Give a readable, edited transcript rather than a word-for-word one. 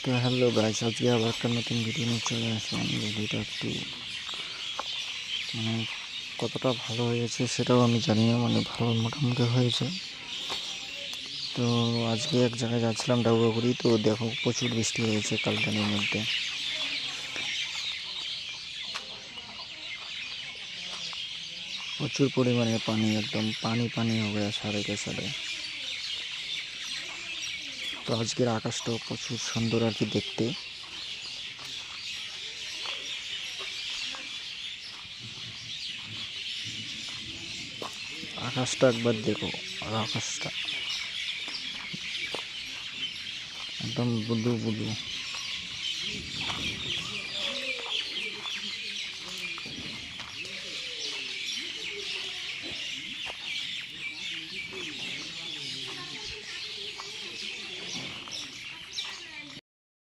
তো hello guys, আজকে আবার একটা নতুন ভিডিও নিয়ে চলে আসলাম। ভিডিওটা একটু মানে কতটা ভালো হয়েছে সেটাও আমি জানি না, ভালো মোটামুটি হয়েছে। তো আজকে এক জায়গায় যাচ্ছিলাম ডাউরাগুড়ি, তো দেখো প্রচুর বৃষ্টি হয়েছে কালকানির মধ্যে। প্রচুর পরিমাণে পানি, একদম পানি পানি হয়ে গেছে সাড়ে কে সাড়ে। তো আজকের আকাশটাও প্রচুর সুন্দর আর কি দেখতে। আকাশটা একবার দেখো, আর আকাশটা একদম ব্লু ব্লু।